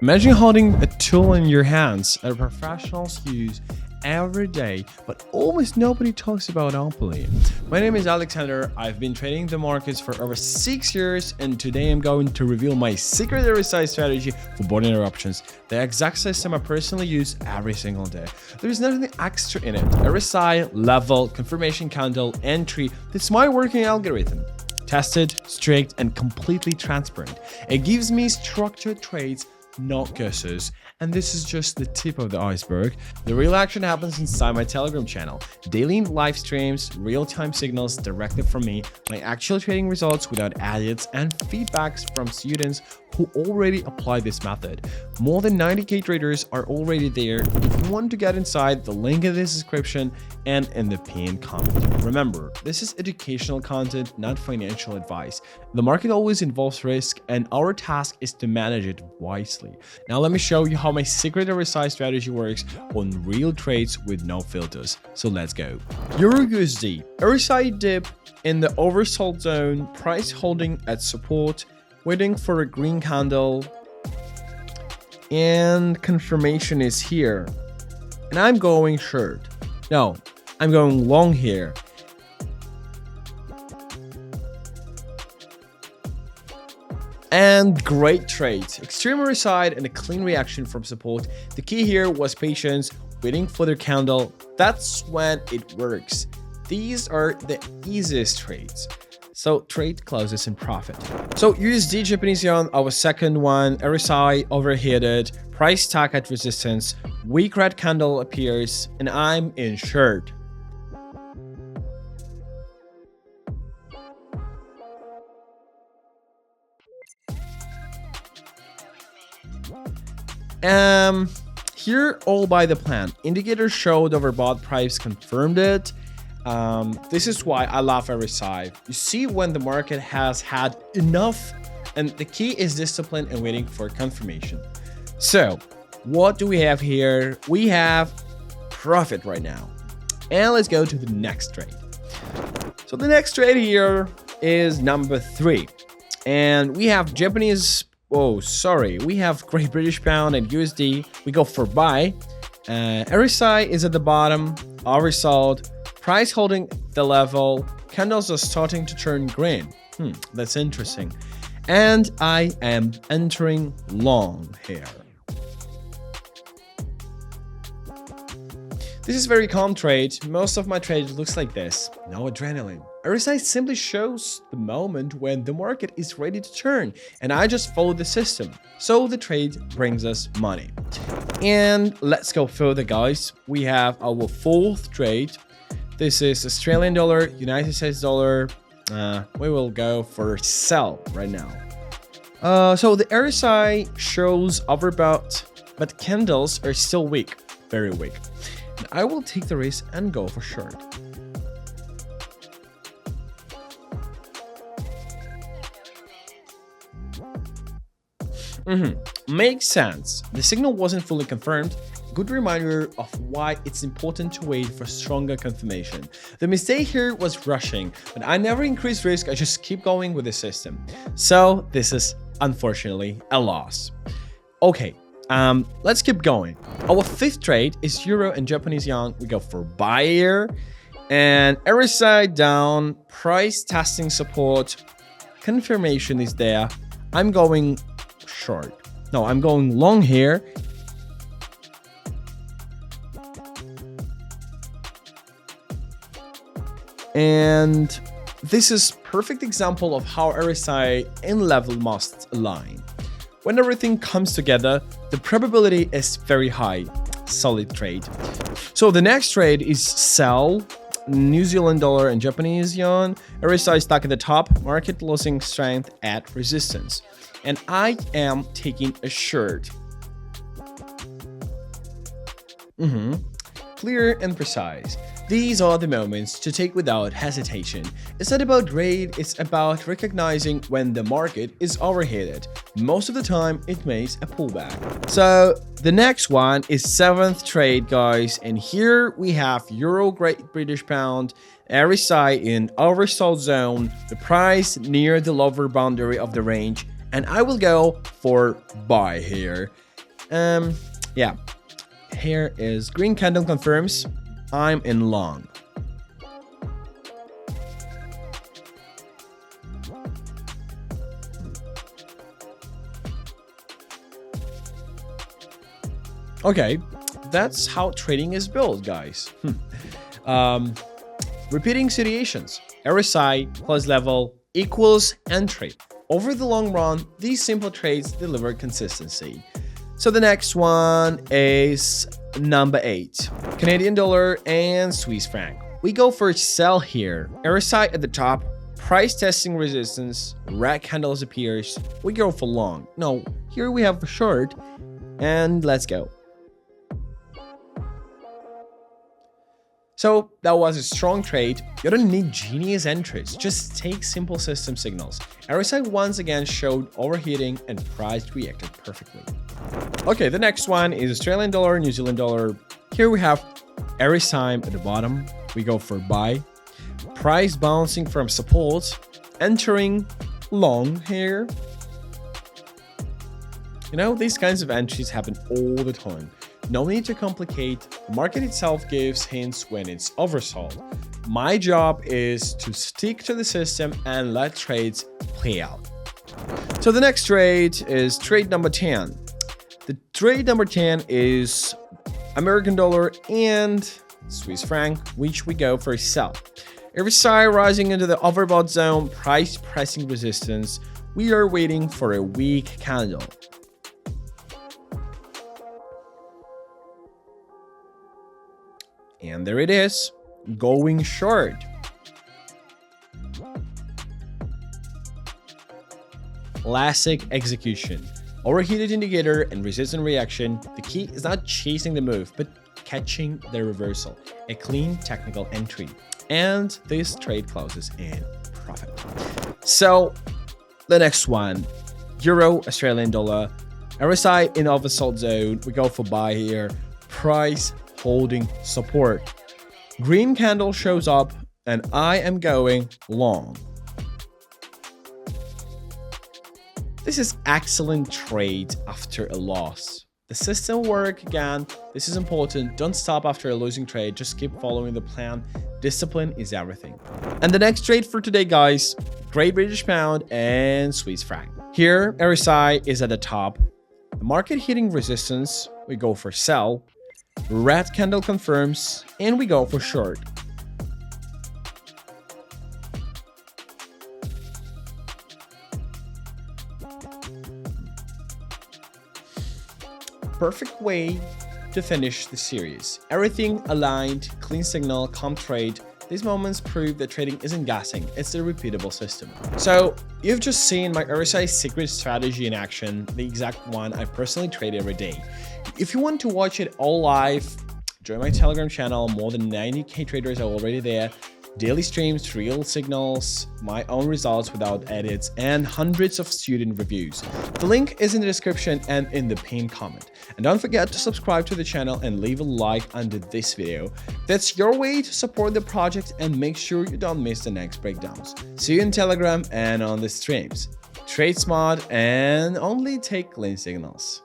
Imagine holding a tool in your hands that professionals use every day, but almost nobody talks about openly. My name is Alexander. I've been trading the markets for over 6 years, and today I'm going to reveal my secret RSI strategy for bought interruptions, the exact system I personally use every single day. There's nothing extra in it. RSI, level, confirmation candle, entry. That's my working algorithm. Tested, strict, and completely transparent. It gives me structured trades, not guesses, and this is just the tip of the iceberg. The real action happens inside my Telegram channel. Daily live streams, real-time signals directly from me, my actual trading results without edits, and feedbacks from students who already apply this method. More than 90k traders are already there. If you want to get inside, the link in the description and in the pinned comment. Remember, this is educational content, not financial advice. The market always involves risk, and our task is to manage it wisely. Now let me show you how my secret RSI strategy works on real trades with no filters. So let's go. Euro USD, RSI dip in the oversold zone, price holding at support, waiting for a green candle, and confirmation is here. And I'm going short. No, I'm going long here. And great trades, extreme RSI and a clean reaction from support. The key here was patience, waiting for the candle. That's when it works. These are the easiest trades. So trade closes in profit. So USD Japanese yen, our second one, RSI overheated, price stuck at resistance, weak red candle appears, and I'm in short. Here all by the plan. Indicator showed overbought, price confirmed it. This is why I love RSI. You see when the market has had enough, and the key is discipline and waiting for confirmation. So what do we have here? We have profit right now. And let's go to the next trade. So the next trade here is number 3. And we have Japanese, we have Great British Pound and USD. We go for buy. RSI is at the bottom, oversold. Price holding the level, candles are starting to turn green. That's interesting. And I am entering long here. This is very calm trade. Most of my trade looks like this. No adrenaline. RSI simply shows the moment when the market is ready to turn, and I just follow the system. So the trade brings us money. And let's go further, guys. We have our fourth trade. This is Australian dollar, United States dollar. We will go for sell right now. So the RSI shows overbought, but candles are still weak, very weak. And I will take the risk and go for short. Makes sense. The signal wasn't fully confirmed. Good reminder of why it's important to wait for stronger confirmation. The mistake here was rushing, but I never increase risk, I just keep going with the system. So this is unfortunately a loss. Okay, let's keep going. Our fifth trade is Euro and Japanese yen. We go for buy here, and RSI down, price testing support, confirmation is there. I'm going short. No, I'm going long here. And this is perfect example of how RSI and level must align. When everything comes together, the probability is very high. Solid trade. So the next trade is sell, New Zealand dollar and Japanese yen. RSI stuck at the top, market losing strength at resistance. And I am taking a short. Clear and precise. These are the moments to take without hesitation. It's not about grade, it's about recognizing when the market is overheated. Most of the time, it makes a pullback. So the next one is 7th trade, guys. And here we have Euro, Great British Pound, RSI in oversold zone, the price near the lower boundary of the range, and I will go for buy here. Yeah, here is green candle confirms I'm in long. Okay, that's how trading is built, guys. Repeating situations. RSI plus level equals entry. Over the long run, these simple trades deliver consistency. So the next one is number 8. Canadian dollar and Swiss franc. We go for sell here. RSI at the top. Price testing resistance. Red candles appears. We go for long. No, here we have for short. And let's go. So that was a strong trade. You don't need genius entries, just take simple system signals. RSI once again showed overheating and price reacted perfectly. Okay, the next one is Australian dollar, New Zealand dollar. Here we have RSI at the bottom. We go for buy. Price bouncing from support, entering long here. You know, these kinds of entries happen all the time. No need to complicate. The market itself gives hints when it's oversold. My job is to stick to the system and let trades play out. So the next trade is trade number 10. The trade number 10 is American dollar and Swiss franc, which we go for sell. RSI rising into the overbought zone, price pressing resistance. We are waiting for a weak candle. And there it is, going short. Classic execution. Overheated indicator and resistance reaction. The key is not chasing the move, but catching the reversal. A clean technical entry. And this trade closes in profit. So the next one, Euro, Australian dollar. RSI in oversold zone. We go for buy here. Price holding support. Green candle shows up and I am going long. This is excellent trade after a loss. The system work again. This is important. Don't stop after a losing trade. Just keep following the plan. Discipline is everything. And the next trade for today, guys, Great British Pound and Swiss franc. Here, RSI is at the top. The market hitting resistance. We go for sell. Red candle confirms, and we go for short. Perfect way to finish the series. Everything aligned, clean signal, calm trade. These moments prove that trading isn't guessing, it's a repeatable system. So you've just seen my RSI secret strategy in action, the exact one I personally trade every day. If you want to watch it all live, join my Telegram channel. More than 90k traders are already there. Daily streams, real signals, my own results without edits, and hundreds of student reviews. The link is in the description and in the pinned comment. And don't forget to subscribe to the channel and leave a like under this video. That's your way to support the project and make sure you don't miss the next breakdowns. See you in Telegram and on the streams. Trade smart and only take clean signals.